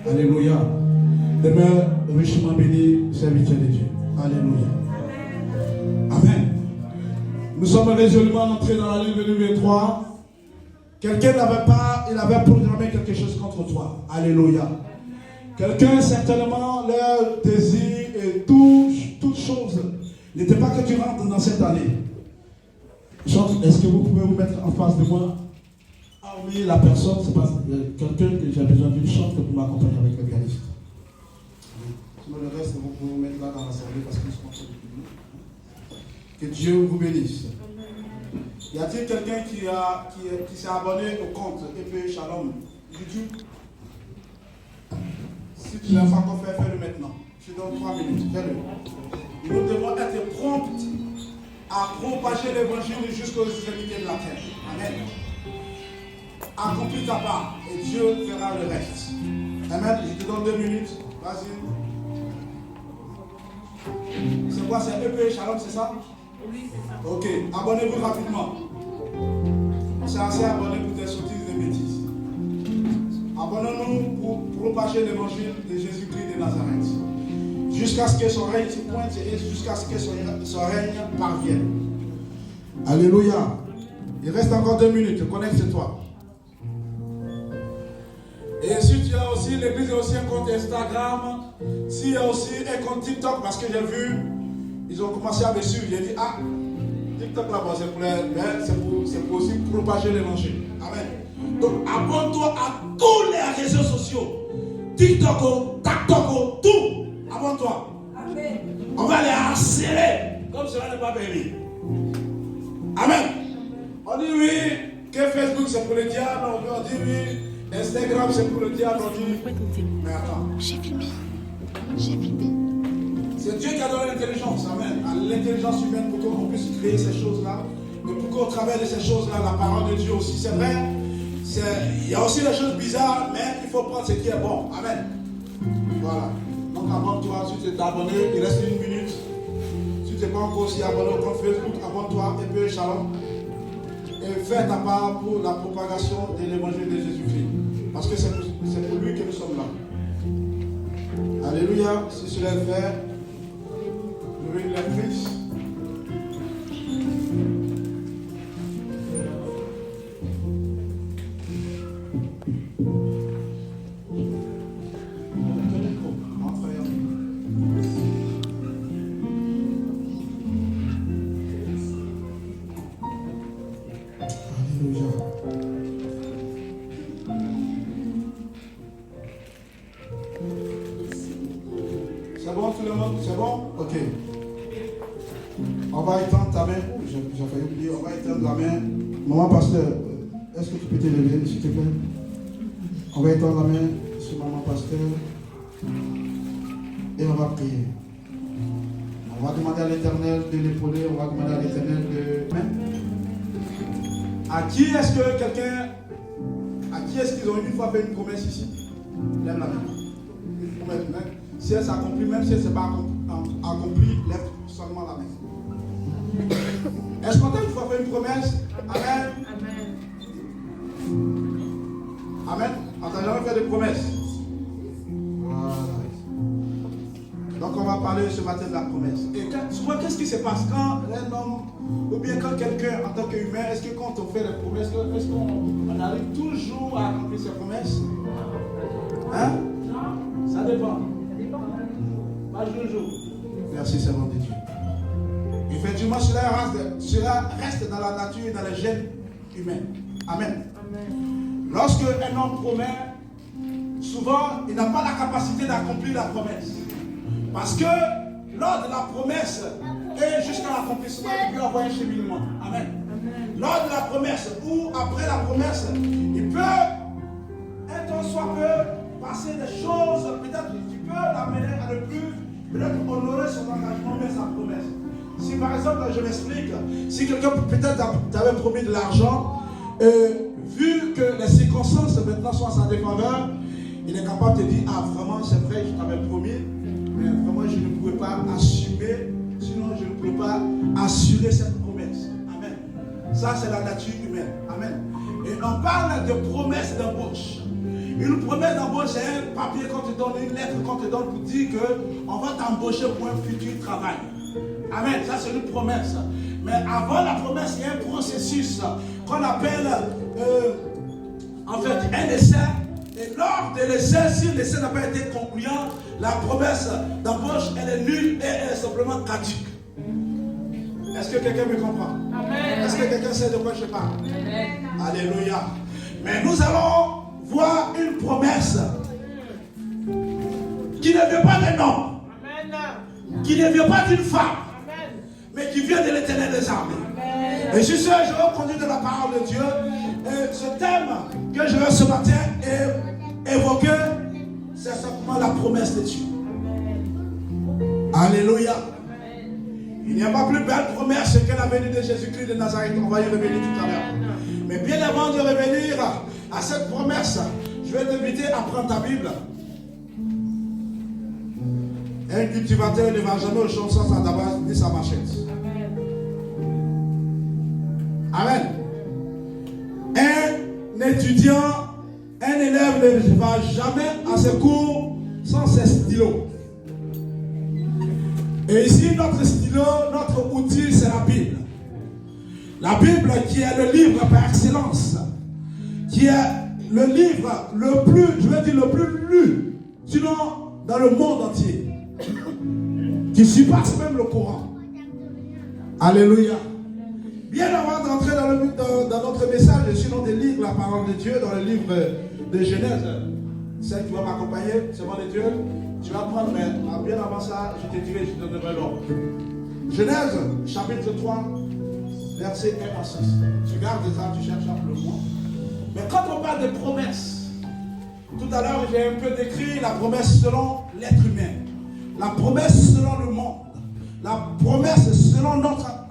Alléluia. Demeure richement béni, serviteur de Dieu. Alléluia. Amen. Nous sommes résolument entrés dans la ligne numéro 3. Quelqu'un il avait programmé quelque chose contre toi. Alléluia. Quelqu'un, certainement, leur désir et toute chose n'était pas que tu rentres dans cette année. Est-ce que vous pouvez vous mettre en face de moi? Ah oui, la personne, c'est pas quelqu'un que j'ai besoin d'une chante pour m'accompagner avec le pianiste. Sinon, le reste, vous pouvez vous mettre là dans l'assemblée parce que nous sommes sur le public. Que Dieu vous bénisse. Y a-t-il quelqu'un qui s'est abonné au compte EP Shalom YouTube? Si tu n'as pas encore fait, fais-le maintenant. Je te donne 3 minutes, fais-le. Nous devons être prompts à propager l'évangile jusqu'aux extrémités de la terre. Amen. Accomplis ta part et Dieu fera le reste. Amen. Je te donne 2 minutes. Vas-y. C'est quoi? C'est EP Shalom, c'est ça? Oui, c'est ça. Ok. Abonnez-vous rapidement. C'est assez abonné pour des sottises et des bêtises. Abonnons-nous pour propager l'évangile de Jésus-Christ de Nazareth. Jusqu'à ce que son règne se pointe et jusqu'à ce que son règne parvienne. Alléluia. Il reste encore 2 minutes. Connecte-toi. Et si tu as aussi, l'église a aussi un compte Instagram. S'il y a aussi un compte TikTok, parce que j'ai vu, ils ont commencé à me suivre. J'ai dit, ah, TikTok là-bas, c'est pour aussi propager l'évangile. Amen. Donc abonne-toi à tous les réseaux sociaux. TikTok, TikTok, tout. Abonne-toi. Amen. On va les harceler comme cela n'est pas permis. Amen. On dit oui, que Facebook c'est pour le diable. On dit oui, Instagram c'est pour le diable. On dit, mais attends. J'ai filmé. C'est Dieu qui a donné l'intelligence. Amen. L'intelligence humaine pour qu'on puisse créer ces choses-là. Mais pour qu'au travers de ces choses-là, la parole de Dieu aussi, c'est vrai. Il y a aussi des choses bizarres, mais il faut prendre ce qui est bon. Amen. Voilà. Donc abonne-toi, si tu es abonné, il reste 1 minute. Si tu n'es pas encore aussi abonné au compte Facebook, abonne-toi et puis Shalom. Et fais ta part pour la propagation de l'évangile de Jésus-Christ. Parce que c'est pour lui que nous sommes là. Alléluia. Si cela est fait, nous venons la Christ. C'est bon tout le monde? C'est bon? Ok. On va étendre ta main. J'ai failli oublier. On va étendre la main. Maman pasteur, est-ce que tu peux te lever s'il te plaît? On va étendre la main sur maman pasteur. Et on va prier. On va demander à l'Éternel de l'épauler. On va demander à l'Éternel de... À qui est-ce que quelqu'un... À qui est-ce qu'ils ont une fois fait une promesse ici? Lève la main. Une promesse, même. Si elle s'accomplit, même si elle ne s'est pas accomplie, lève seulement la main. Est-ce qu'on t'a une fois fait une promesse? Amen. Amen. Amen. On t'a jamais fait de promesse. Voilà. Donc on va parler ce matin de la promesse. Et souvent, qu'est-ce qui se passe quand un homme, ou bien quand quelqu'un, en tant qu'humain, est-ce que quand on fait des promesses, est-ce qu'on arrive toujours à accomplir ses promesses? Hein? Non. Ça dépend. Pas jour. Merci Seigneur de Dieu. Effectivement, cela reste dans la nature et dans les gènes humains. Amen. Amen. Lorsque un homme promet, souvent, il n'a pas la capacité d'accomplir la promesse. Parce que lors de la promesse et jusqu'à l'accomplissement, il peut avoir un cheminement. Amen. Amen. Lors de la promesse ou après la promesse, il peut, un temps soit peu, passer des choses, peut-être tu peux l'amener à ne plus peut-être honorer son engagement, mais sa promesse. Si par exemple, je m'explique, si quelqu'un peut-être t'avait promis de l'argent, vu que les circonstances maintenant sont à sa défaveur, il est capable de dire, ah vraiment c'est vrai, je t'avais promis, mais vraiment je ne pouvais pas assumer, sinon je ne pouvais pas assurer cette promesse. Amen. Ça c'est la nature humaine. Amen. Et on parle de promesses d'embauche. Une promesse d'embauche, c'est un papier qu'on te donne, une lettre qu'on te donne pour dire qu'on va t'embaucher pour un futur travail. Amen. Ça, c'est une promesse. Mais avant la promesse, il y a un processus qu'on appelle en fait un essai. Et lors de l'essai, si l'essai n'a pas été concluant, la promesse d'embauche, elle est nulle et elle est simplement caduque. Est-ce que quelqu'un me comprend? Amen. Est-ce que quelqu'un sait de quoi je parle? Amen. Alléluia. Mais nous allons voir une promesse qui ne vient pas d'un homme, qui ne vient pas d'une femme, mais qui vient de l'Éternel des armées. Et je suis sûr, je vais conduire de la parole de Dieu. Et ce thème que je vais ce matin évoquer, c'est simplement la promesse de Dieu. Alléluia. Il n'y a pas plus belle promesse que la venue de Jésus-Christ de Nazareth. On va y revenir tout à l'heure. Mais bien avant de revenir à cette promesse, je vais t'inviter à prendre ta Bible. Un cultivateur ne va jamais au champ sans sa tabasse ni sa machette. Amen. Un étudiant, un élève ne va jamais à ses cours sans ses stylos. Et ici, notre stylo, notre outil, c'est la Bible. La Bible qui est le livre par excellence, qui est le livre le plus, je vais dire le plus lu, sinon dans le monde entier, qui surpasse même le Coran. Alléluia. Bien avant d'entrer dans notre message, je suis dans de lire la parole de Dieu, dans le livre de Genèse. Celle qui va m'accompagner, c'est mon Dieu. Tu vas prendre, mais bien avant ça, je te dirai, je te donnerai l'ordre. Genèse, chapitre 3, verset 1 à 6. Tu gardes ça, tu cherches un peu le mot. Mais quand on parle de promesses, tout à l'heure, j'ai un peu décrit la promesse selon l'être humain, la promesse selon le monde, la promesse selon notre